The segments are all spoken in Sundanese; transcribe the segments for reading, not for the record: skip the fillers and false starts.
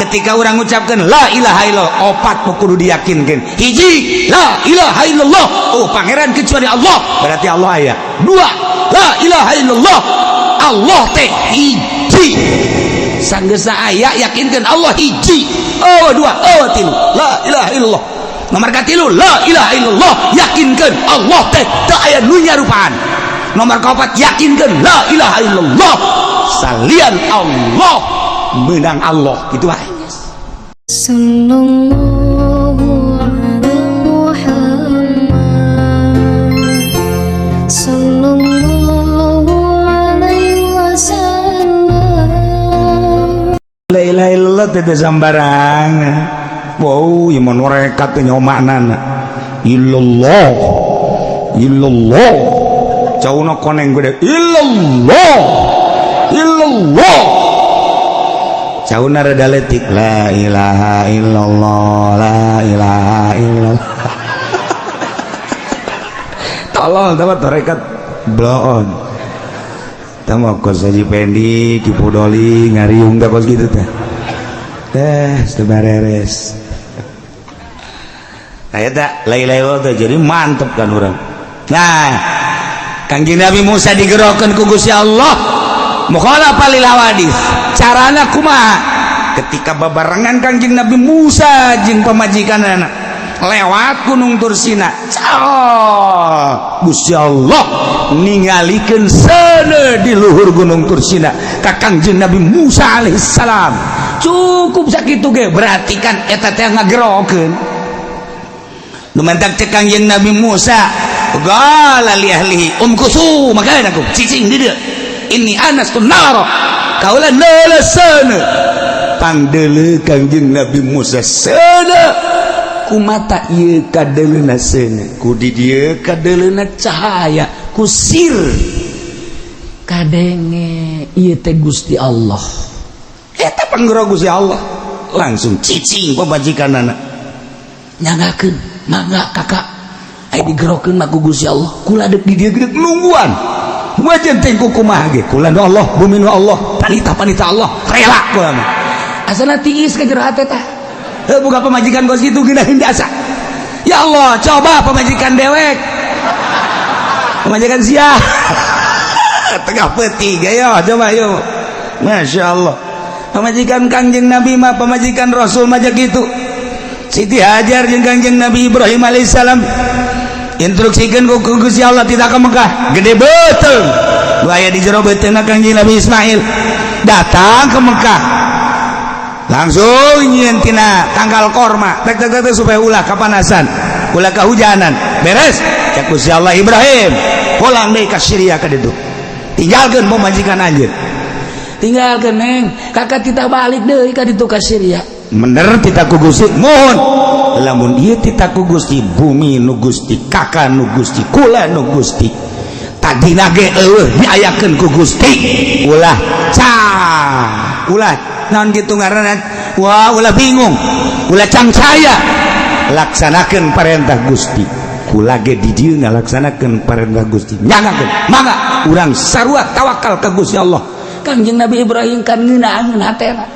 ketika orang ucapkan la ilaha illallah opat kudu diyakinkan. Hiji la ilaha illallah oh pangeran kecuali Allah berarti Allah aya. Dua la ilaha illallah Allah teh hiji sanggesa aya yakinkan Allah hiji. Oh dua oh tilu la ilaha illallah. Nomor katilu la ilaha illallah yakinkan Allah teh teu aya nu nyarupaan. Nomor kaopat yakinkan la ilaha illallah salian Allah menang Allah gitu aja. Sallallahu ala Muhammad sallallahu alaihi wasallam. La ilaha illallah teh sambarang. Wow, ieu mun rekat teh nyomakna. Illallah. Illallah. Cauna koneng gede. Illallah. Illallah. Cauna rada letik la ilaha illallah la ilaha illallah. Tolong dapat rekat bloon. Tama kos Haji Pendi, Kipu Doli, ngariung tak kos gitu teh. Seberes. Kayak tak la ilaha illallah jadi mantep kan orang. Nah, Kangjeng Nabi Musa digerokeun ku Gusti Allah. Mukhalafah lil hawadis. Carana kumaha? Ketika babarengan Kangjeng Nabi Musa jeung pamajikanana lewat Gunung Tursina. Gusti Allah ningalikeun seuneu di luhur Gunung Tursina ka Kangjeng Nabi Musa alaihissalam. Cukup sakitu ge berarti kan eta teh ngagerokeun. Nu mantak teh Kangjeng Nabi Musa qala li ahlihi umkusu makana aku cicing di dieu. Ini anastun naro kaulah neuleuseun pangdeuleu Kangjeng Nabi Musa seuneu kumata ieu kadeuleuna seuneu ku di dieu kadeuleuna cahaya ku sir kadenge ieu teh Gusti Allah eta panggero Gusti Allah langsung cicing pamajikanana nyanggakeun mangga kakak aya digerokeun mah ku Gusti Allah kula deuk di dieu geus nungguan wajan tengku kumaha ge kula nu Allah bumi nu Allah panita Allah rela kula mah asana tiis ka jero hate teh buka pamajikan kos kitu geunaheun jasa ya Allah coba pamajikan dewek pamajikan sia tengah peuting ayo coba yuk Masya Allah pamajikan Kangjeng Nabi mah pamajikan Rasul mah kitu Siti Hajar jeung Kangjeng Nabi Ibrahim alaihissalam instruksikan ku Gusti Allah tidak ke Mekah gede betul nu aya di jero beuteungna Kangjeng Nabi Ismail datang ke Mekah langsung nyieun tina tanggal korma tek supaya ulah kapanasan ulah kahujanan beres cek Gusti Allah Ibrahim pulang deui ka Syria ka ditu tinggalkeun pamajikan anjeun tinggalkeun neng kakak titah balik deui ka ditu ka Syria bener titah ku Gusti mohon lamun ieu titah ku Gusti bumi nu Gusti kakak nu Gusti kula nu Gusti tadina ge eueuh diayakeun ku Gusti ulah ulah naon kitu ngaranna wah ulah bingung ulah cangcaya laksanakeun parentah Gusti kula ge di dieu ngalaksanakeun parentah Gusti nyangakeun mangga urang sarua tawakal ka Gusti Allah. Kangjeng Nabi Ibrahim kan ngeunaheun hatena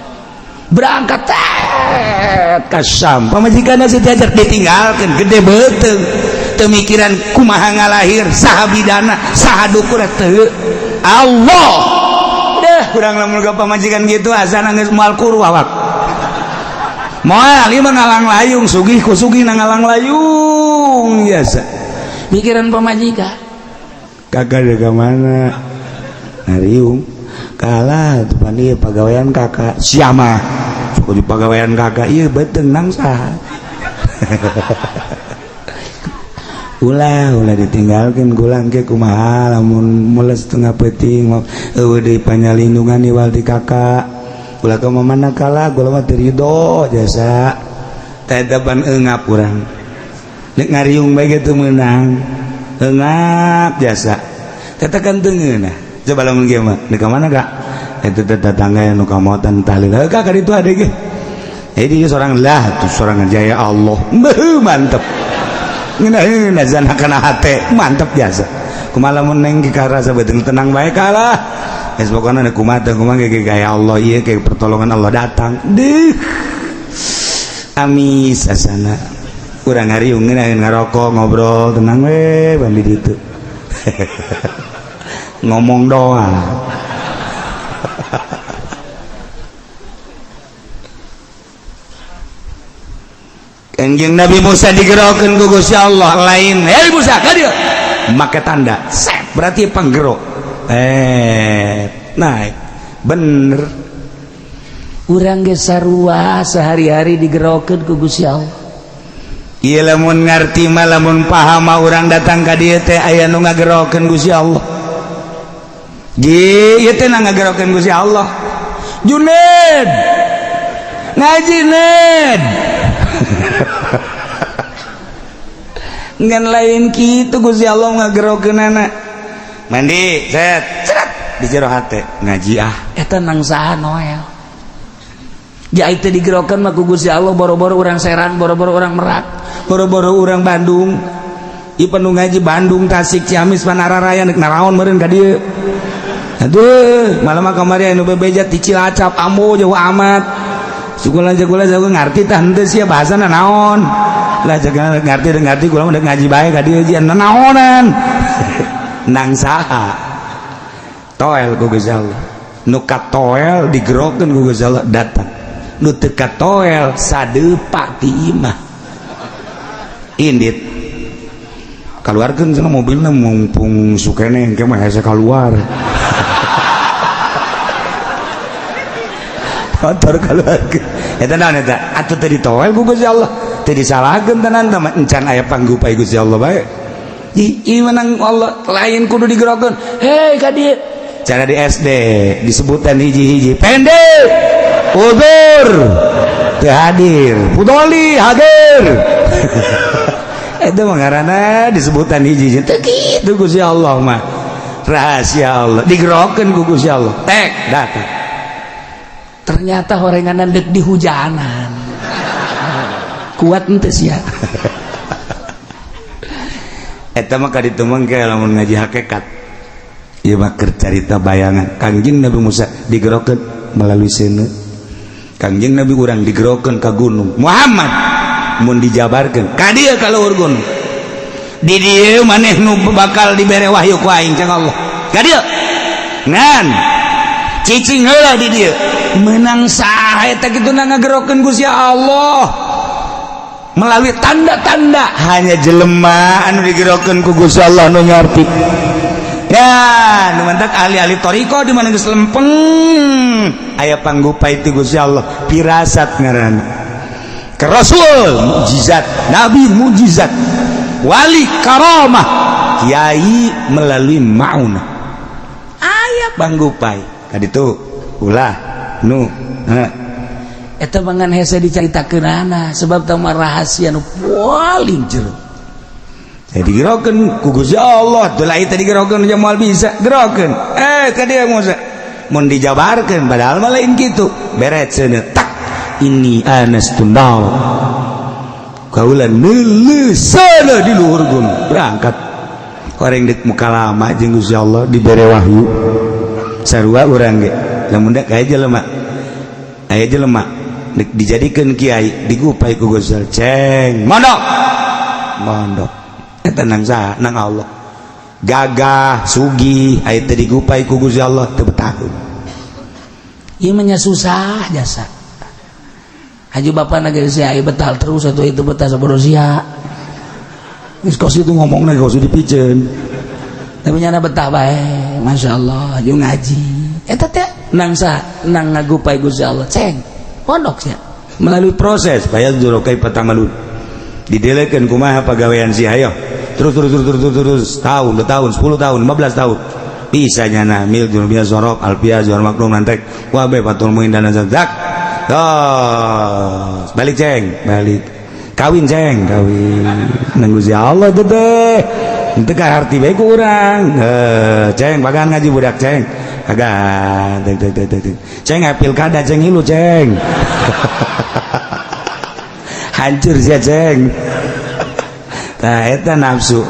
berangkat ka Syam pamajikanna Siti Hajar ditinggalkeun gede beuteung teu mikiran kumaha ngalahir saha bidana saha dukura teu Allah deh urang lamun ka pamajikan kitu asana geus moal kuru awak moal ieu mah ngalang layung sugih ku sugih na ngalang layung biasa mikiran pamajikan kakak da ka mana ngariung kalah tuh pani pagawean kakak siapa suku di pagawean kakak iya beteng nang saha ulah ditinggalkan gulang ke kumaha lamun mulai setengah peting eueuh deui panyalindungan iwal di kakak ulah ka mamana kalah gula mah teu ridho jasa tadapan eungap urang nek ngariung bae kitu meunang eungap jasa tetakan teungeunah coba lamun kieu mah nek ka mana kak itu tetangga nu kamotan tahlil kak ka ditu ade ge jadi seorang lah tuh seorang jaya Allah mantep ngeunaheun azan kana hate mantep biasa kumaha lamun neng karasa betul tenang bae kalah geus pokona kumaha teh kumaha ge gaya Allah ieu ke pertolongan Allah datang deuh amis asana urang hariung ngarokok ngobrol tenang we bandi ditu ngomong doang Kanjeng Nabi Musa digerokeun ku Gusti Allah lain hei Musa ka dieu make tanda set berarti panggerok naik bener urang ge sarua sehari-hari digerokeun ku Gusti Allah ieu lamun ngarti mah lamun paham mah urang datang ka dieu teh aya nu ngagerokeun Gusti Allah ge ieu teh ngagerokeun Gusti Allah Junaid ngaji Ned ngan lain kitu Gusti Allah ngagerokeun anak mandi set di jero hate ngaji eta nang saha Noel ja itu digerokeun mah ku Gusti Allah boro-boro urang Serang boro-boro urang Merak boro-boro urang Bandung ieu penuh ngaji Bandung Tasik Ciamis Panararaya neuk naraon meureun ka dieu aduh malam kamari anu bebeja ti Cilacap Ambo jauh amat sukula jago ngarti tah henteu sia bahasana naon lah jaga ngarti kula mah ngaji bae ka dieu jian naonan nang saha toel ku Gusti Allah nu katoel digerokeun ku Gusti Allah datang nu teu katoel sadeupa ti imah indit kaluarkeun cenah mobilna mumpung sukene engke mah hese kaluar motor keluarga eta naon eta atuh teu ditoel ku Gusti Allah teu disalahkeun tenan teh encan aya panggupai Gusti Allah bae ieu menang Allah lain kudu digerokeun hei ka dieu cara di SD disebutan hiji-hiji pendek udur teu hadir pudoli hadir eta mah ngaranna disebutan hiji-hiji teu kitu Gusti Allah mah rahasia Allah digerokeun ku Gusti Allah tek datang ternyata horenganan dek di hujanan kuat ente sia eta mah kaditu mangke lamun ngaji hakikat ieu mah keur carita bayangan Kangjeng Nabi Musa digerokeun melalui seuneu Kangjeng Nabi urang digerokeun ka gunung Muhammad mun dijabarkeun ka dieu ka luhur gunung di dieu maneh nu bakal dibere wahyu ku aing cang Allah ka dieu ngan cicing heula di dieu menang saha eta kitu ngagerokeun Gusti Allah melalui tanda-tanda hanya jelema anu digerokeun ku Gusti Allah nu ngarti ya nu mantak ahli-ahli toriko di mana geus lempeng aya panggupai ti Gusti Allah pirasat ngaranna ke rasul mukjizat nabi mukjizat wali karamah kiai melalui maunah aya panggupai kaditu ulah nu eta mangan hese dicaritakeunana sebab teu mah rahasia nu paling jero jadi digerokeun ku Gusti Allah teu lain teh digerokeun jeung moal bisa gerokeun ka dieu Musa mun dijabarkeun padahal mah lain kitu beret cenah tak ini anastu nar kaula neuleusana di luhur gunung berangkat orang dek muka lama jeung Gusti Allah dibere wahyu sarua urang ge lamun da aya jelema dijadikeun kiai digupai ku Gusti Allah ceng mondok eta nang saha nang Allah gagah sugih aya teh digupai ku Gusti Allah teu betahkeun ieu mah nya susah jasa haji bapana ge sia aya betal terus atuh itu betah sabodo sia geus kos itu ngomongna geus dipiceun tapi nyana betah bae masyaallah aju ngaji eta teh nang ngagupai Gusti Allah ceng pondok sia melalui proses payah jurokai patangalun didelekeun kumaha pagawean si hayo terus tahun 2 tahun 10 tahun 15 tahun bisa nyana mil jur biasa sorok alpia jur maklum nantek wabe patul muin dan zak balik ceng balik kawin ceng kawin nang Gusti Allah teh teu ka harti bae ku urang ceng bagan ngaji budak ceng kagak ceng pilkada ceng hilu ceng hancur sia ceng nah eta nafsu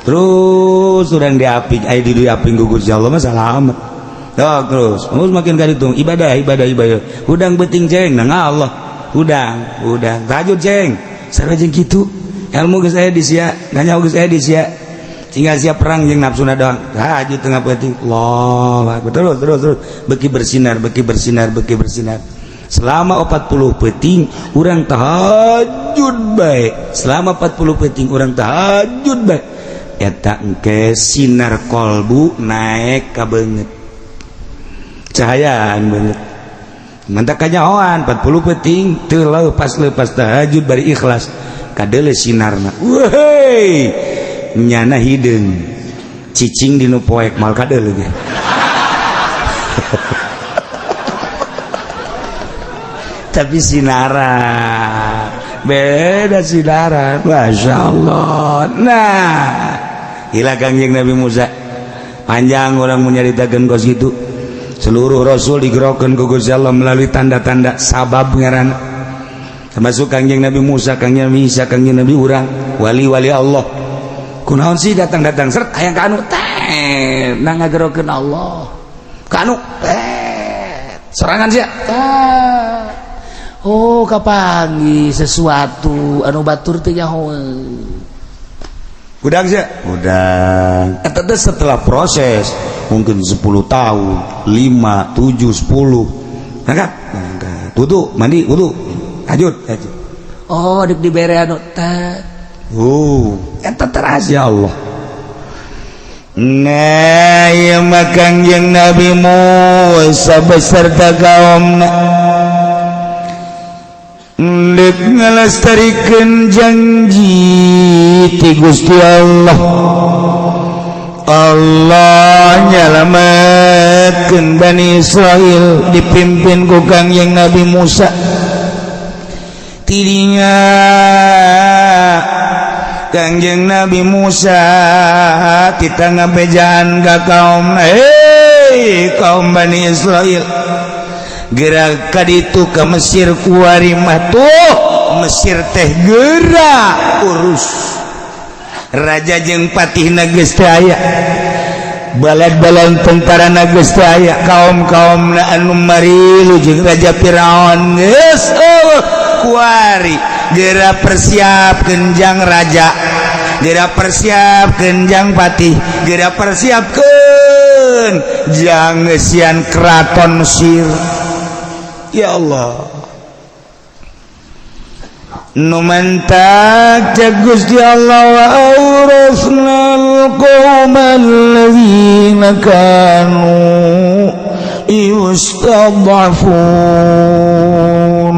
terus urang diaping aya di diaping ku Gusti Allah mah salamet terus makin ka ditung ibadah hudang beuting ceng nang Allah hudang tahajud ceng sareng kitu ilmu geus aya di sia nanya geus aya di sia tinggal siap perang jeung nafsuna doang tahajud tengah penting Allah terus beki bersinar selama 40 peting urang tahajud bae selama 40 peting urang tahajud bae eta engke sinar kolbu naik ka beungeut cahayaan beungeut mantap kanyahoan 40 peting teu lepas tahajud bari ikhlas kadeule sinarna wehey nyana hideung cicing dinu poek mal kadeule ge tapi sinaran beda sinaran Masya Allah nah ila kangjeng Nabi Musa panjang orang menyaritakeun kos itu seluruh rasul digerokeun ku Gusti Allah melalui tanda-tanda sabab ngaranna termasuk kangjeng Nabi Musa kangjeng Nabi Isa kangjeng Nabi urang wali-wali Allah kunaon sih datang seret hayang ka anu teh nang ngagerokeun Allah ka anu serangan sia oh kapanggih sesuatu anu batur teh nyahoeun udang sia udang eta teh setelah proses mungkin 10 tahun 5 7 10 angkat wudu mandi wudu lanjut oh dik dibere anu teh eta rahasia Allah nah ya makang yang Nabi Musa beserta kaumna dek ngalestarikeun janji ti Gusti Allah nyalametkeun Bani Israil dipimpin ku kangjeng Nabi Musa tidinya kangjeng Nabi Musa kita ngabejaan ka kaum kaum Bani Israil gerak kaditu ke Mesir kuari mah tuh Mesir teh gerak urus raja jeung patihna geus teu aya balad-balad tentara na geus teu aya kaum-kaumna anu marilu jeung raja Firaun geus kuari gerak persiapkeun jang raja gerak persiapkeun jang patih gerak persiapkeun jang ngeusian keraton Mesir. Ya Allah numantak Gusti Allah wa awrasnal qaumal ladzina kanu yustad'afun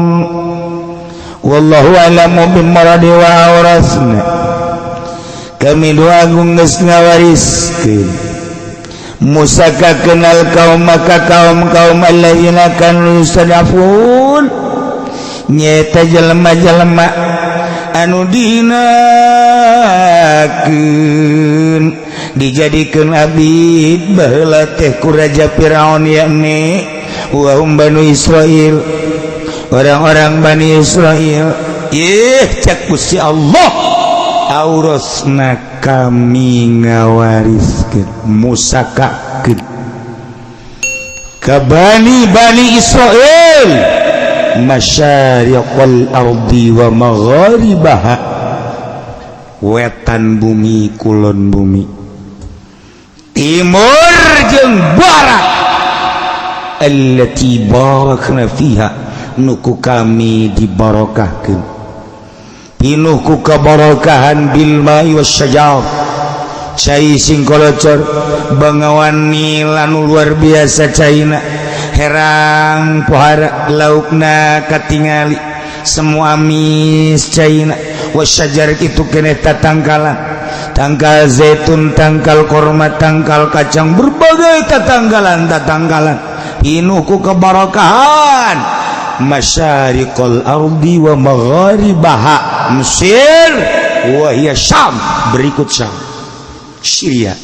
wallahu a'lamu bimaradi wa awrasna kami doa geus ngawariskeun Musa ka kenal kaum maka kaum alladzina kanu yustad'afun nyata jelema-jelema anu dihinakeun dijadikeun abid baheula teh ku raja Firaun yakni wa hum Banu Israil orang-orang Bani Israil cak Gusti Allah aurasna kami ngawariskeun musakakeun ka Bani Israil masyariqal ardi wa magharibaha wetan bumi kulon bumi timur jeung barat allati barakna fiha nuku kami dibarokahkeun pinuh ku kabarakahan bil ma'i wasyajar cai sing kolocor bangawan nilanu luar biasa caina herang pohara laukna katingali semua amis caina wasyajar itu kene tatangkalan tangkal zaitun tangkal korma tangkal kacang berbagai tatangkalan pinuh ku kabarakahan masyariqal ardi wa magharibaha Mesir wa hiya Syam berikut Syam Syria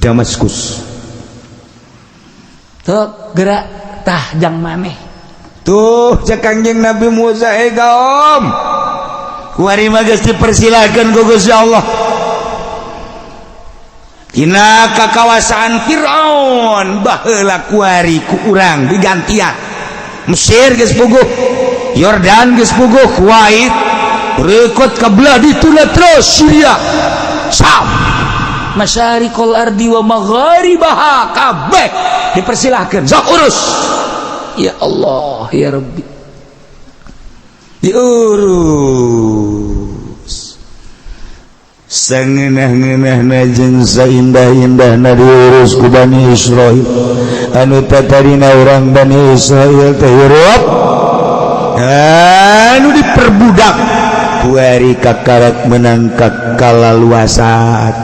Damaskus tuh gerak tah jang maneh tuh cek kangjeng Nabi Musa kaum kuari mah geus dipersilakeun ku Gusti Allah tina ka kawasan Firaun baheula kuari ku urang digantian Mesir geus puguh Yordan geus puguh Kuwait berikut ka belah dituna terus Syria Sam masyariqul ardi wa magharibaha kabeh dipersilahkan sok urus ya Allah ya Rabbi diurus sangeunah-ngeunahna jeung saindah-indahna diurus ku Bani Israil anu tatarina urang Bani Israil teh hirup anu diperbudak kuari kakarak menangkak kalaluasaan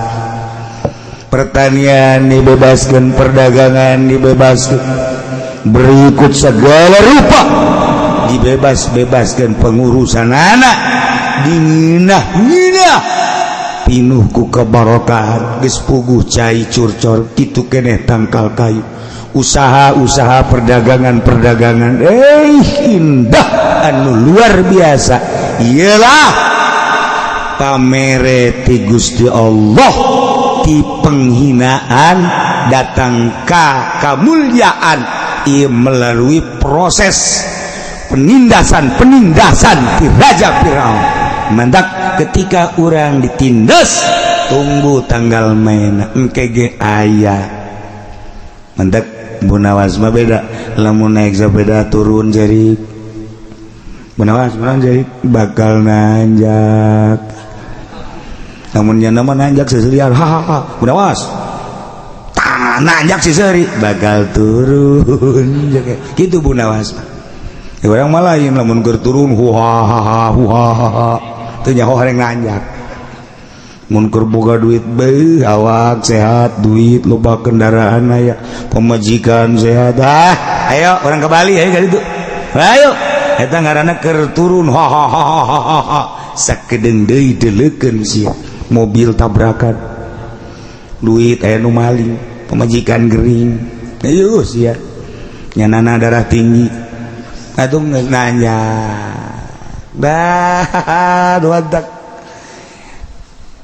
pertanian dibebaskan perdagangan dibebaskan berikut segala rupa dibebas-bebaskan pengurusan anak dinginah-nginah pinuh ku kebarokahan geus puguh cai curcor kitu keneh tangkal kayu usaha-usaha perdagangan indah anu luar biasa ialah pamere ti Gusti Allah ti penghinaan datang ka kemuliaan ia melalui proses penindasan ti Raja Firaun mandak ketika orang ditindas tunggu tanggal main engke aya mandak Bunawas mah beda lamun naik sepeda turun jari Bunawas urang jari bakal nanjak namun yang nama nanjak seserian hahaha Bunawas nanjak seseri bakal turun gitu Bunawas ya orang mah lain lamun keur turun huhahaha teu nyaho hareng nanjak mun keur boga duit beuh awak sehat duit loba kendaraan aya pemajikan sehat ayo orang ke Bali ayo ka ditu ayo eta ngaranna keur turun hahaha sakedeung deui deleukeun sia mobil tabrakan duit aya nu maling pemajikan gering ayo sia nyanana darah tinggi atuh geus nanya dah duadak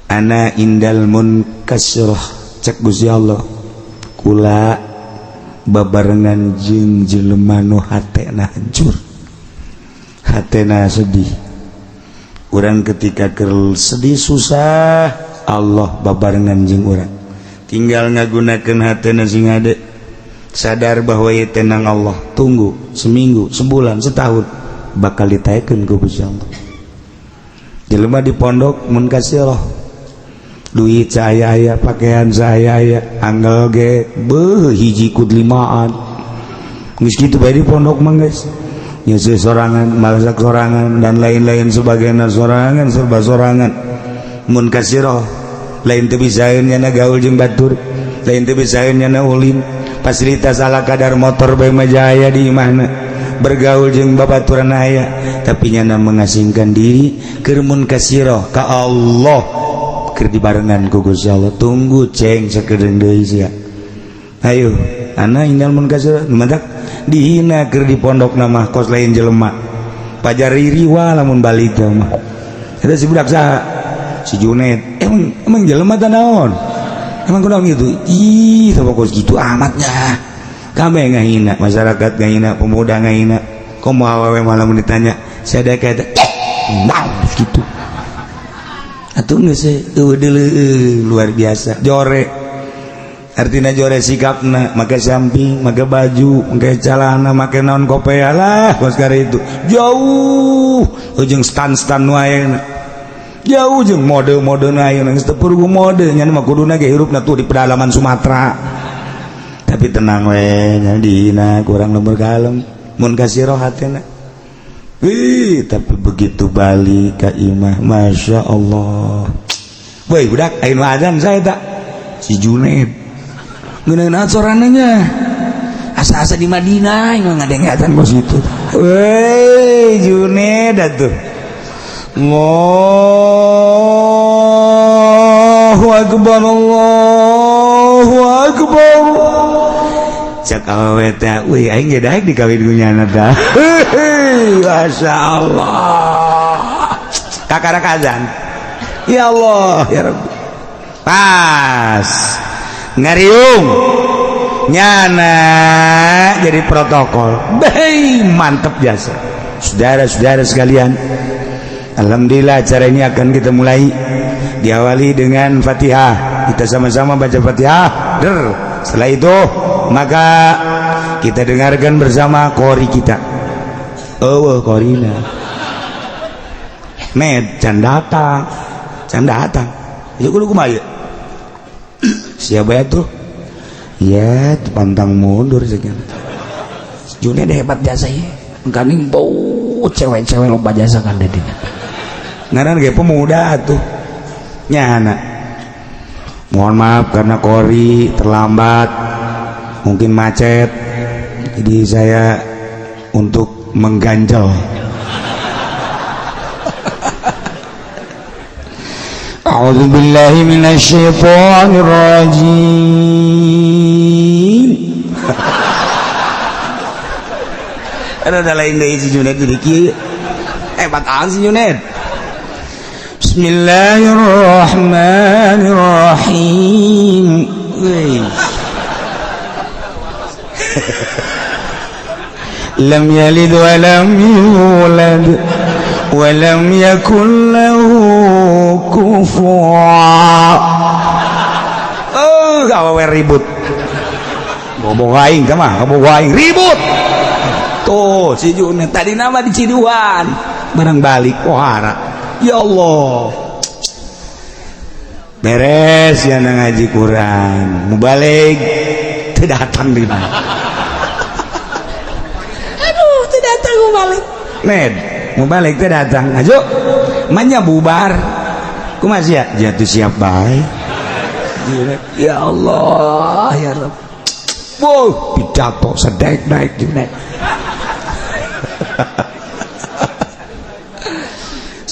ana indal munkasirah cek Gusti Allah kula babarengan jeung jelema nu hatena hancur hatena sedih urang ketika keur sedih susah Allah babarengan jeung urang tinggal ngagunakeun hatena sing ade sadar bahwa ieu tenang Allah tunggu seminggu sebulan setahun bakal ditaekeun ku Gusti Allah jelema di pondok mun kasirah duit saya pakaian saya anggal ge beuh hiji kud limaan geus kitu bae di pondok mah geus nyeuseut sorangan masak sorangan dan lain-lain sebagainya sorangan serba sorangan mun kasirah lain teu bisaeun nya gaul jeung batur lain teu bisaeun nya ulin fasilitas ala kadar motor bae mah jaya di imahna bergaul jeung babaturan aya tapi nya mengasingkan diri keur mun kasirah ka Allah keur dibarengan ku Gusti Allah tunggu ceng sakedeung deui sia ayo ana indal mun kasirah numadak dihina keur di pondokna mah kos lain jelema pajar riwa lamun balik mah eta si budak saha si Junaid emang jelema teh naon emang kunaon gitu ih teu kos gitu amatnya kabeh ngahina masyarakat ngahina pemuda ngahina komo awewe malah mun ditanya sadaya eta naon gitu atuh geus luar biasa jore artina jore sikapna make samping make baju make calana make naon kopea lah kos kare itu jauh jeung stan-stan wae jauh jeung mode-mode na ayeuna geus teu perlu mode nya mah kuduna ge hirupna tuh di pedalaman Sumatera tapi tenang we nya dina kurang nomor kalem mun kasirah hatena tapi begitu balik ke imah Masya Allah woi budak ayo adzan saya tak si Junaid ngeunaan sorananya asa-asa di Madinah yang ngadeng-adzan bos itu woi Junaid atuh Allahu Akbar Allahu Akbar cak awewe teh wih aing ge daek dikawin ku nyana tah Masya Allah kakarak azan ya Allah ya Rabbi pas ngariung nyana jadi protokol. Baik, mantap jasa. Saudara-saudara sekalian, alhamdulillah acara ini akan kita mulai, diawali dengan Fatihah. Kita sama-sama baca Fatihah. Setelah itu maka kita dengarkan bersama qori kita. Oh, qorina. Med can datang. Ya kudu kumaha? Siapa itu? Ya, pantang mundur sekian. Junet hebat jasa ya. Kaning bau cewek-cewek loba jasa kan dedina. Ngaran ge pemuda tuh. Nyana. Mohon maaf karena qori terlambat. Mungkin macet. Jadi saya untuk mengganjal. A'udzu billahi minasyaitonir rajim. Ada lain dari si Junet jadi kieu. Bataan si Junet. Bismillahirrahmanirrahim. Lam yalid wa lam yulad wa lam yakul lahu kufuwan. Gawe ribut. Bobo aing mah, bobo aing ribut. Tuh si Junet tadi nama di Ciduan barang balik pohara. Ya Allah, beres ya ngaji Quran mau balik tidak datang di mana. Aduh tidak datang mau balik Ned mau balik tidak datang ajo manya bubar ku masih ya jatuh siap baik. Ya Allah ya Rabb. Wow, pidato sedek-dek Junet.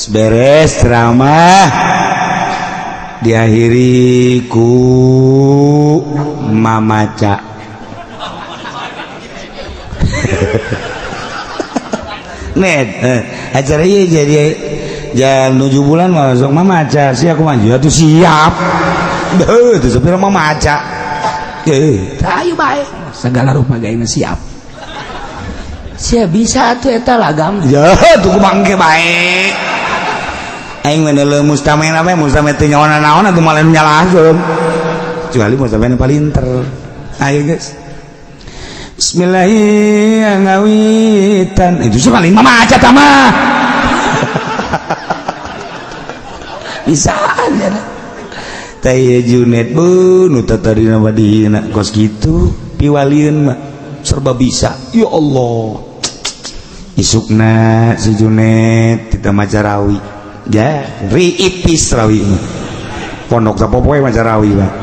Beres ceramah diakhiri ku mamaca. Ned, acaranya jadi jalan 7 bulan masuk mamaca. Si aku maju tuh siap. Tuh sepira mamaca. Ayo baik. Segala rupa gayanya siap. Siap bisa tuh eta lagam. Ya, tuh kumangke baik. Aing menele mustamen apa mustamen teh nyawana naon atuh malah nyalahkeun. Kecuali mustamen palinter. Ayo guys. Bismillahirrahmanirrahim. Itu sekali mama aja tama. Bisaan ya. Teh Junet bu nu tatarina badina kos kitu piwalieun mah serba bisa. Ya Allah. Isukna si Junet kita macarawi. Ya, riipis rawi ini. Pondok sapopoe macarawi Pak.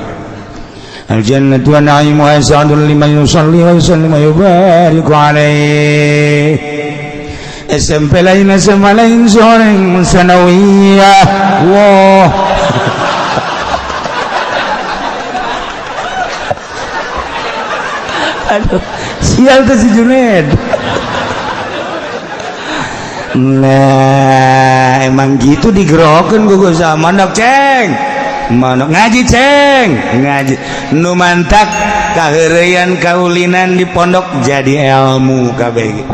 Al-jannatu wa na'imu wa sa'adun liman yusalli wa yusallim wa yubariku alaih. SMP lain SMA lain soreng sanawiyah. Wah. Aduh, sial tuh si Junaid. Nah, emang gitu digerokeun gugus sama mandok ceng. Mandok ngaji ceng, ngaji. Nu mantak kaheureyan kaulinan di pondok jadi ilmu kabeh.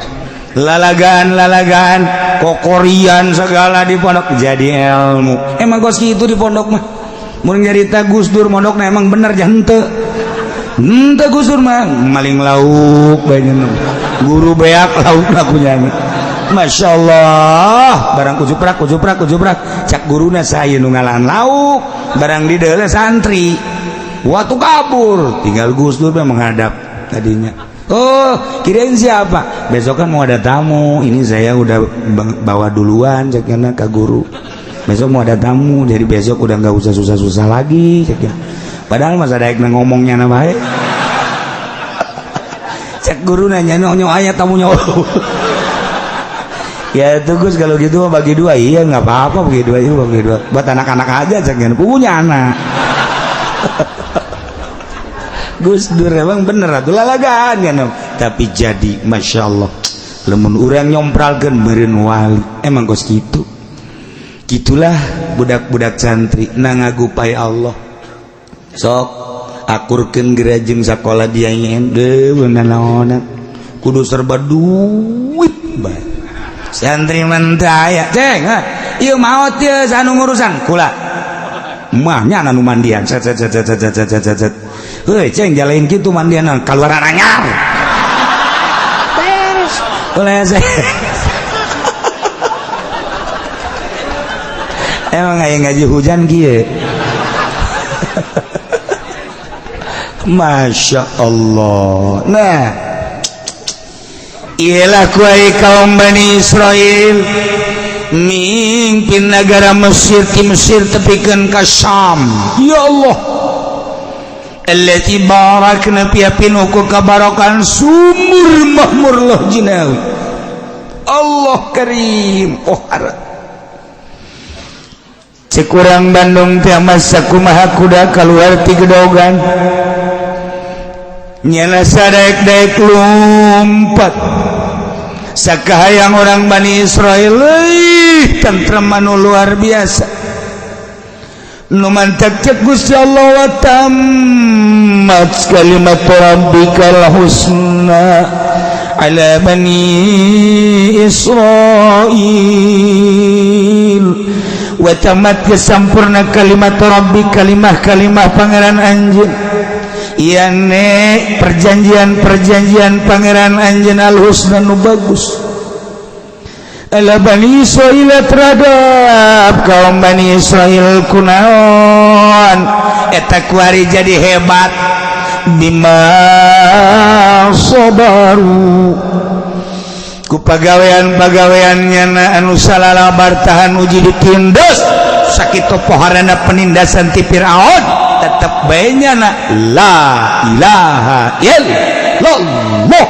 Lalagan kokorian segala di pondok jadi ilmu. Emang kos kitu di pondok mah. Mun nyarita Gus Dur mondokna emang bener jah henteu. Henteu Gus Dur mah maling lauk bae guru beak lauk lakunya. Masya Allah barang kujuprak cak guruna saya nu ngalaan lauk barang di dalam santri waktu kabur tinggal Gus Dur menghadap tadinya. Oh kirain siapa besok kan mau ada tamu ini saya udah bawa duluan caknya ke guru besok mau ada tamu jadi besok udah nggak usah susah-susah lagi caknya padahal masa daik ngomongnya nama cak guru nanya nyok ayat tamunya. Ya itu Gus kalau gitu bagi dua iya nggak apa-apa bagi dua buat anak-anak aja jangan punya anak. Gus Dur emang bener atuh lalagan kan tapi jadi Masya Allah lemun urang nyompralkeun meureun wali emang kos kitu gitulah budak-budak santri nangagupai Allah sok akurkeun gerajeng sakola dia nyen beunanaona kudu serba duit bae santri mentaya ceng ieu maot teu sanu ngurusan kula mahnya anu mandian set heuy ceng jalain kitu mandian kaluaran anyar beres oleh emang aya ngaji hujan kieu Masya Allah. Nah, ialah kuai kaum Bani Israel mimpin negara Mesir ti Mesir tepikeun ka Syam. Ya Allah. Allati barakna fi pinuku kabarakan sumur mahmur lah jinawi. Allah Karim. Oh harap. Cekurang Bandung teh masa kumaha kuda keluar ti gedogan. Nyana sadaek-daek lumpat sakahayang orang Bani Israel tentrem anu luar biasa nu mantap cek Gusti Allah wa tammat kalimat rabbikal husna ala Bani Israil wa tammat kesampurna kalimat rabbi kalimah pangeran anjeun iya nek perjanjian pangeran anjeun al-husna nu bagus ala Bani Israil terhadap kaum Bani Israil kunaon eta kuari jadi hebat bima sabaru ku pagawean-pagaweannya anu salalabar tahan uji ditindas sakitu poharana penindasan ti Firaun tetap baenyana la ilaha illallah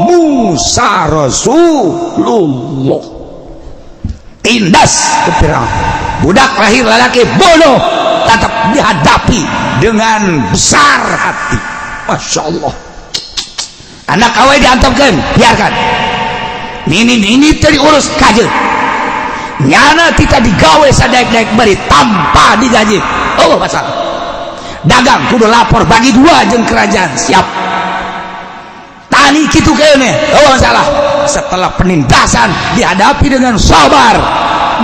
Musa Rasulullah tindas ke Firaun budak lahir lalaki bodoh tetap dihadapi dengan besar hati Masya Allah anak awal diantapkan biarkan ini tadi urus kaje nyana kita digawe sadaek-daek beri tanpa digaji Allah masalah dagang kudu lapor bagi dua jeung kerajaan siap tani kitu kene oh salah setelah penindasan dihadapi dengan sabar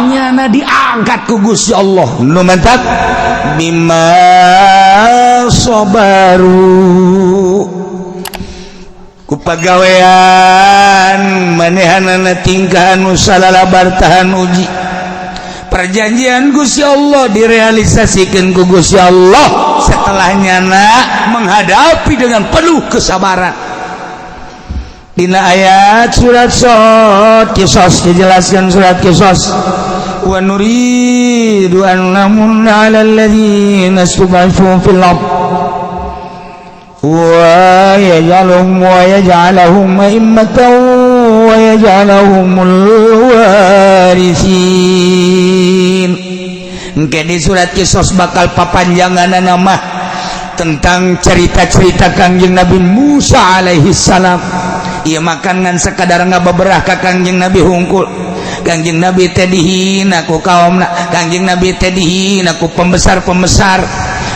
nyana diangkat ku Gusti Allah nu mantap bima sabaru ku pagawean manehanana tingkah anu salalabar tahan uji perjanjian Gusti Allah direalisasikan ku Gusti Allah setelahnya menghadapi dengan penuh kesabaran dina ayat surat Qisas dijelaskan surat Qisas wa nuridu an namunna 'alal ladzina istud'ifu fil ardh wa yaj'aluhum a'immatan wa yaj'aluhumul warithin. Engke di surat Qisas bakal papanjangan nama tentang cerita-cerita Kangjeng Nabi Musa alaihi salam. Ieu makan ngan sakadar ngababerah ka Kangjeng Nabi hungkul. Kangjeng Nabi teh dihina ku kaumna, Kangjeng Nabi teh dihina ku pembesar-pembesar.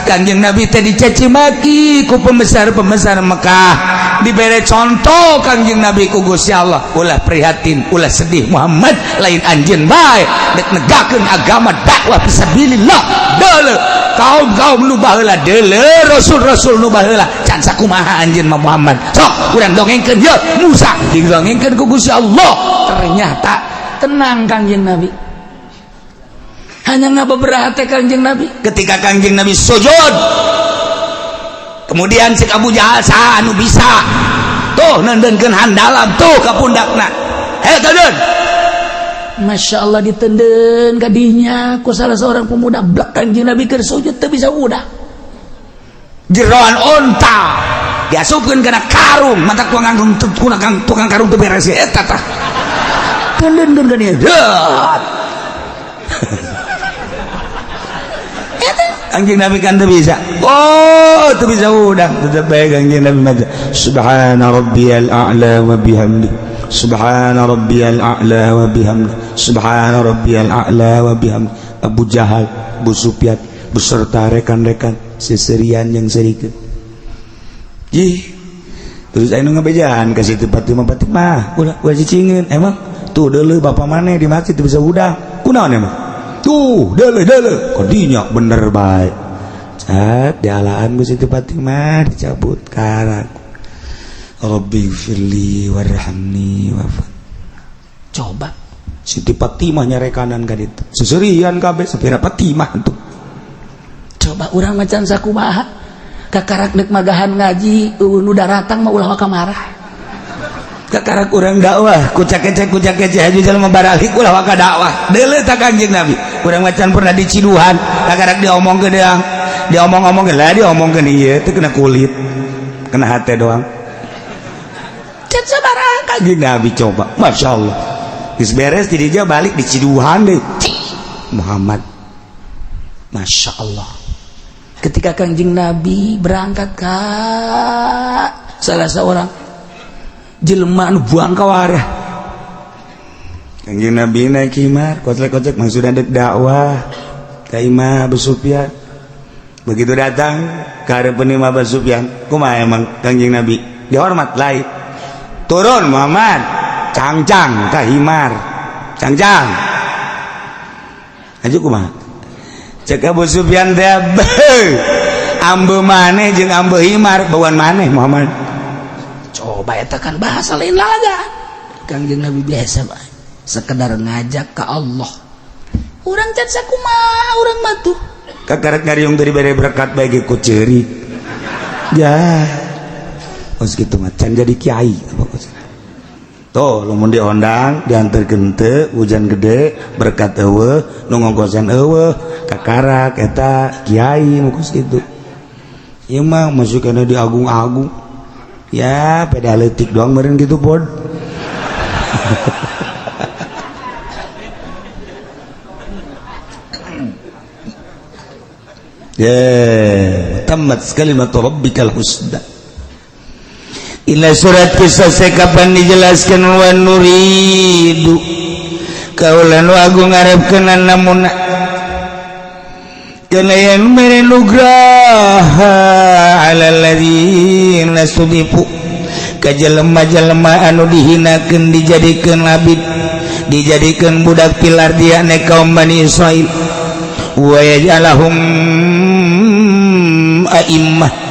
Kangjeng Nabi teh dicaci maki ku pembesar-pembesar Mekah. Dibere contoh Kangjeng Nabi ku Gusti Allah, ulah prihatin, ulah sedih Muhammad, lain anjeun bae dek negakeun agama dakwah fisabilillah. Deuleu kaum-kaum nu baheula, deuleu rasul-rasul nu baheula, can sakumaha anjeun mah Muhammad. Sok urang dongengkeun yeuh Musa, didongengkeun ku Gusti Allah. Ternyata tenang Kangjeng Nabi. Hanya ngababerah teh Kangjeng Nabi. Ketika Kangjeng Nabi sujud, kemudian si Abu Jahal saha anu bisa tuh nendeunkeun handalam tuh ka pundakna. Heh tendeun. Masya Allah ditendeun ka dinya ku salah seorang pemuda blak Kangjeng Nabi keur sujud teu bisa udah. Jeroan onta diasupkeun kana karung, mata tukang karung teu beres eta tah. Tendeunkeun ka dinya. Kangjeng Nabi kan teu bisa. Oh, teu bisa udang. Tetep bae Kangjeng Nabi maca subhana rabbiyal a'la wa bihamdi. Subhana rabbiyal a'la wa bihamdi. Subhana rabbiyal a'la wa bihamdi. Abu Jahal, Abu Sufyan beserta rekan-rekan seserian yang serikeun. terus saya ngebejaan ke situ Fatimah udah cicingin emang tuh dulu bapak mana di masjid bisa udang kunaon emang tuh dulu kodinya bener baik cat dialaan ku situ Fatimah dicabut karak Rabbi firli warhamni wafat coba Siti Fatimah nyarekanan ka ditu susurian kabeh sepira Fatimah tuh coba urang macan sakumaha kakarak dek magahan ngaji nu daratang mah ulah kamarah kakarak urang dakwah kucak kece aju jalma baralik ulah ka dakwah deuleu ta Kanjeng Nabi urang macan pernah diciduhan kakarak diomongkeun deang diomong-omongkeun lah diomongkeun ieu teu kena kulit kena hate doang can sabaraha Kanjeng Nabi coba masyaallah geus beres di dieu balik diciduhan deui Muhammad masyaallah ketika Kanjeng Nabi berangkat ke salah seorang jelema anu buang ka warah Kanjeng Nabi naik himar kocek maksud ada dakwah ka Imam Abu Sufyan begitu datang ke hadapan Imam Abu Sufyan kumaha emang Kanjeng Nabi dihormat lain turun Muhammad cangcang ka himar cangcang aja kumaha cek Abu Sufyan teh ambe maneh jeung ambe himar bauan maneh Muhammad coba eta kan bahasa lain laga Kanjeng Nabi biasa bae sekedar ngajak ke Allah urang can sakumaha urang mah tuh kakarak ngariung dari bare berkat bae ge ku ceurik ya os kitu mah can jadi kiai apa tuh lamun diondang dianterkeun teu hujan gede berkat eueuh nu ngongkosan eueuh kakarak eta kiai mukos kitu ieu mah masukana di agung-agung ya peda leutik doang meureun kitu pod ya tamat kalimat rabbikal husna ila surat kisah sekapan dijelaskan wa nuridu kaulan wa agung ngarepkeun namun kana yang merenugraha alal ladzina sudifu ka jelema-jelema anu dihinakeun dijadikeun labid dijadikeun budak pilar dia ne kaum Bani Israil wa yaj'alahum a'immah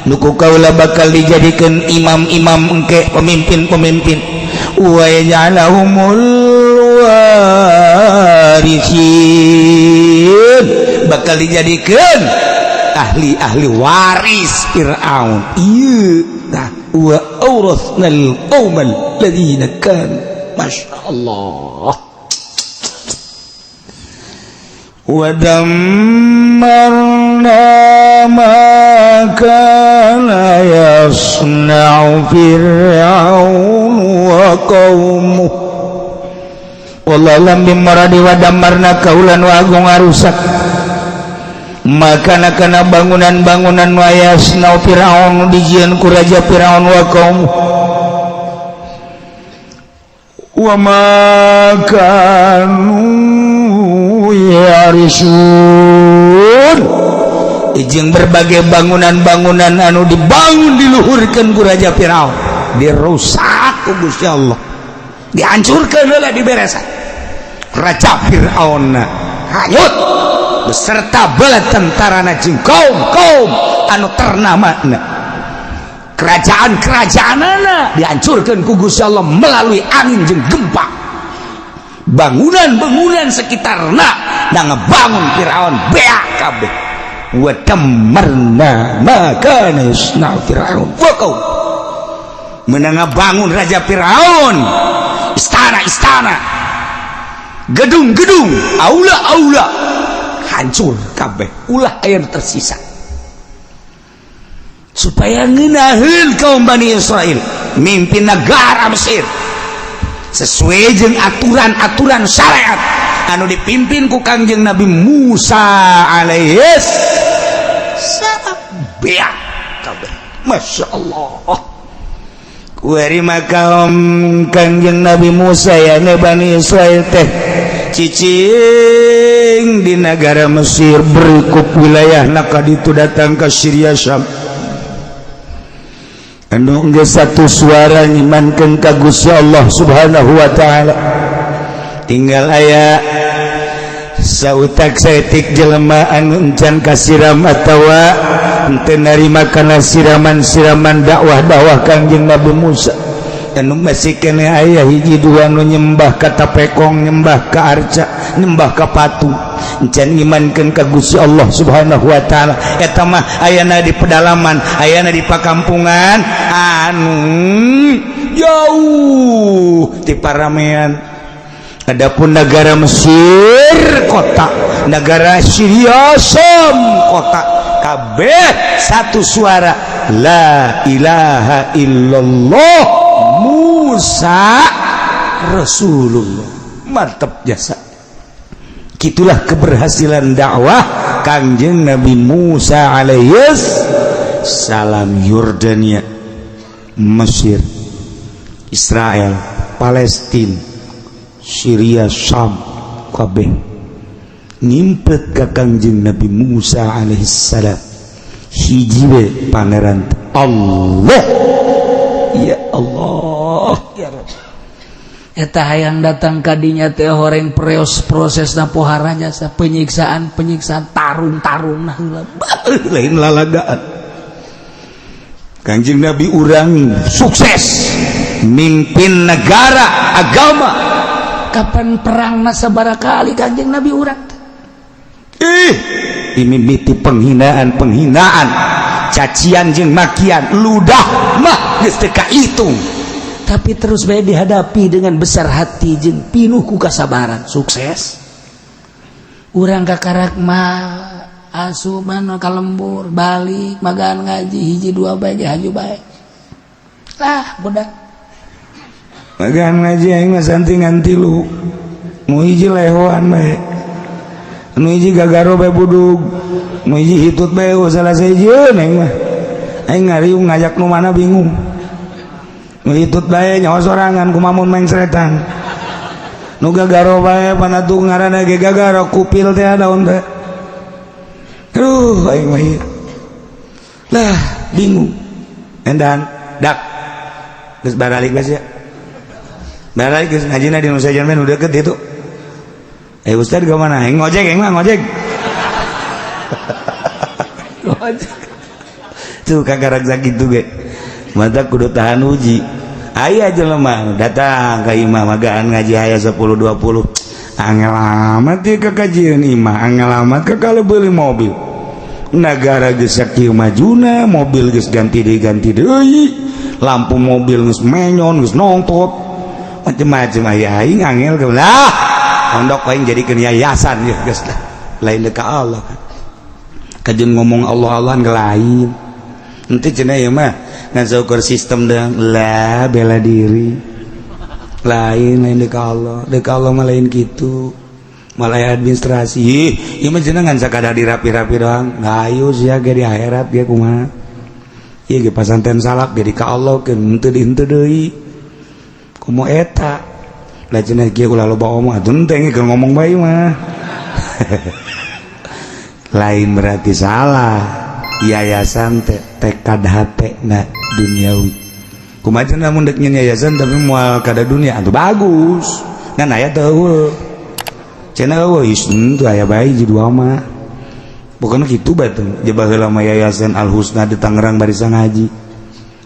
nuku kaula bakal dijadikan imam-imam engke pemimpin-pemimpin wa yaj'alahumul warisin bakal dijadikan ahli-ahli waris Fir'aun ieu tah wa awrasnal qaumal ladzina kan masyaallah wa dammarna ma kana yasna'u fir'aun wa qaumuh wallahi maradi wa dammarna kaulan wa agung arusak maka kana bangunan-bangunan wa yasna'u fir'aun dijieun ku raja Fir'aun wa qaumuh wa ma kanu yarisun jeung berbagai bangunan-bangunan anu dibangun diluhurkeun ku raja Firaun dirusak ku Gusti Allah dihancurkeun heula diberesan raja Firaun hanyut beserta bala tentarana jeung kaum anu ternamana kerajaan-kerajaanana dihancurkeun ku Gusti Allah melalui angin jeung gempa bangunan-bangunan sekitarna da ngebangun Firaun beak kabeh wa dammarna ma kana yasna'u Firaun wa qaum meunang ngabangun raja Firaun istana-istana gedung-gedung aula-aula hancur kabeh ulah aya tersisa supaya ngeunaheun kaum Bani Israil mimpin negara Mesir sesuai jeung aturan-aturan syariat anu dipimpin ku Kangjeng Nabi Musa alaihis salam beak kabeh masyaallah kuari makaum Kangjeng Nabi Musa ya ne Bani Israil teh cicing di negara Mesir berikut wilayah naka ditu datang ke Syria Syam anu geus satu suara ngimankeun ka Gusti Allah Subhanahu wa taala. Tinggal aya sautak saeutik jelema anu encan kasiram atawa henteu narima kana siraman-siraman dakwah Kangjeng Nabi Musa. Anu masih kene aya hiji dua nu nyembah ka tapekong, nyembah ka arca, nyembah ka patung, encan ngimankeun ka Gusti Allah Subhanahu wa taala. Eta mah ayana di pedalaman, ayana di pakampungan anu jauh ti paramean. Adapun negara Mesir kota, negara Syria Syam kota, kabeh satu suara la ilaha illallah Musa Rasulullah. Mantap jasa. Gitulah keberhasilan dakwah Kangjeng Nabi Musa alaihis salam. Yordania, Mesir, Israel, Palestina, Syria, Syam kabeh ngimpet ka Kangjeng Nabi Musa alaihis salam. Hiji we pangeran Allah. Ya Allah, ya Rabb. Eta hayang datang kadinya teh horeng prosesna pohara jasa penyiksaan tarung heula lain lalagaan. Kangjeng Nabi urang sukses mimpin negara agama. Kapan perang sabaraha kali Kangjeng Nabi urang dimimiti penghinaan, cacian jeung makian, ludah mah geus teu kahitung. Tapi terus bae dihadapi dengan besar hati jeung pinuh ku kasabaran, sukses. Urang kakarak mah asupan kalembur balik magaan ngaji hiji dua bae ge haju bae. Lah budak. Magaan ngaji aing mah santingan 3. Nu hiji lehoan bae. Nu hiji gagaro bae budug. Nu hiji hitut bae salah sejieun aing mah. Aing ngariung ngajak nu mana bingung. Nu hitut bae nyawa sorangan kumamun main seretan. Nu gagaro bae panatu ngaranna ge gagaro kupil teh daun teh. Aduh aing mah ieu. Lah bingung. Endan dak. Geus baralik geus ya. Baralik geus ngajina di nu sajen mah nu deukeut ditu. Ustaz ke mana? Ngojek aing mah ngojek. Ngojek. Tuh kagarak sakitu ge. Mata kudu tahan uji. Aya jelema datang ka imah magaan ngaji aya 10 20. Angel amat ieu ka kajieun imah, angel amat ka kalau beli mobil. Negara geus sakieu majuna, mobil geus ganti deui, lampu mobil geus menyon, geus nongtot. Macem-macem aya aing angel ke lah. Pondok aing jadikeun yayasan ya geus lah. Lain ka Allah. Kajeun ngomong Allah-Allah lain. Henteu cenah ieu mah ngan saukur sistem deung lah bela diri. Lain ka Allah. Deuk Allah mah lain kitu. Malah administrasi. Ieu mah cenah ngan sakadar dirapi-rapi doang. Ngayu sia ge di akhirat ge kumaha. Ieu ge pasanten salak jadi ka Allah keun henteu deui. Kumaha eta? Lah cenah kieu ulah loba omong atuh teh keur ngomong bae mah. Lain berarti salah. Yayasan teh tekad hate na duniawi. Kumaha cenah mun deuk nyen yayasan tapi moal kada dunia atuh bagus. Ngan aya teh eueuh. Cenah eueuh isn teu aya bae ji dua mah. Pokona kitu bae teh. Jeba heula mah yayasan Al Husna di Tangerang barisan ngaji.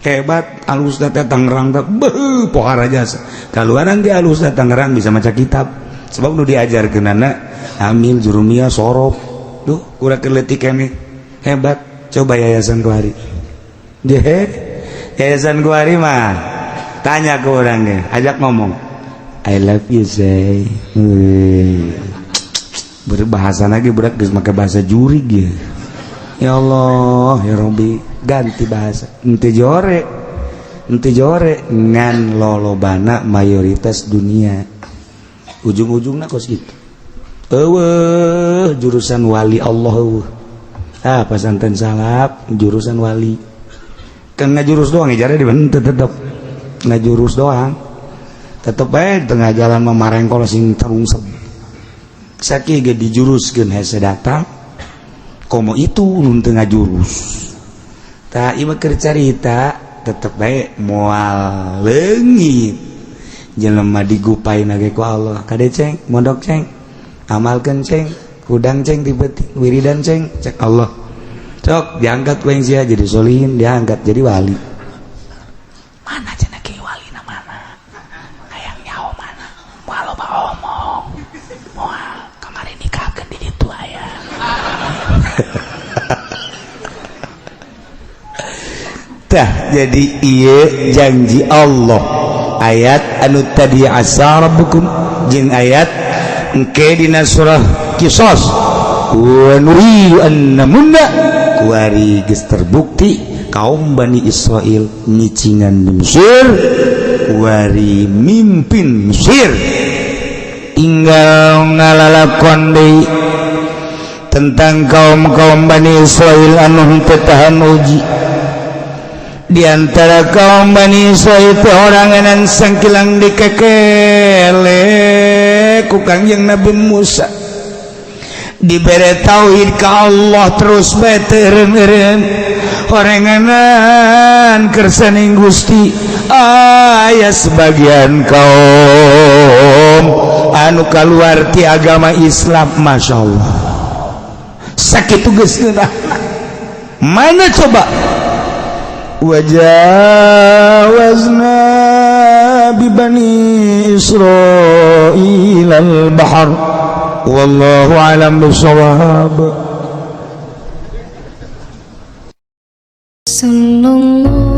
Hebat Al Husna teh Tangerang teh beuh pohara jasa. Kaluaran di Al Husna Tangerang bisa maca kitab. Sebab nu diajarkeunana amil jurumiyah sorof. Duh urang keleutik keneh. Hebat. Coba yayasan Kuari. Yayasan Kuari mah tanya ke orangnya, ajak ngomong. I love you say. Berbahasa lagi berat geus make bahasa jurig ya. Ya Allah, ya Rabbi, ganti bahasa. Henteu jore ngan lolobana mayoritas dunia. Ujung-ujungna kos kitu. Eueuh jurusan wali Allah eueuh. Pesantren salap jurusan wali kan ngajurus doang ya jare di henteu tetep ngajurus doang tetep bae tengah jalan memarengkol sing terungsep saki ge dijuruskeun hese datang komo itu nun teu ngajurus tah ieu keur carita tetep baik moal leungit jelema digupai nage ku Allah kade ceng mondok ceng amalkeun ceng hudang ceng ti beuting wiridan ceng cek Allah cok diangkat ku yang sia jadi solihin diangkat jadi wali mana cenah kieu wali na mana hayang nyaho mana moal loba omong moal kamari nikahkeun di ditu aya tah jadi ieu janji Allah ayat anu tadi asa rabbukum jeung ayat engke dina surah Qisas wa nuri annamunna kuari geus terbukti kaum Bani Israel nyicingan di Mesir kuari mimpin Mesir tinggal ngalalakon deui tentang kaum Bani Israel anu teu tahan uji. Di antara kaum Bani Israel itu orang yang sangkilang dikekele ku Kangjeng Nabi Musa dibere tauhid ka Allah terus bae teureun-eureun horenganan kersaning Gusti aya sebagian kaum anu kaluar ti agama Islam masyaallah sakitu geus mana coba وجاوزنا ببني إسرائيل البحر والله أعلم بالصواب صلى الله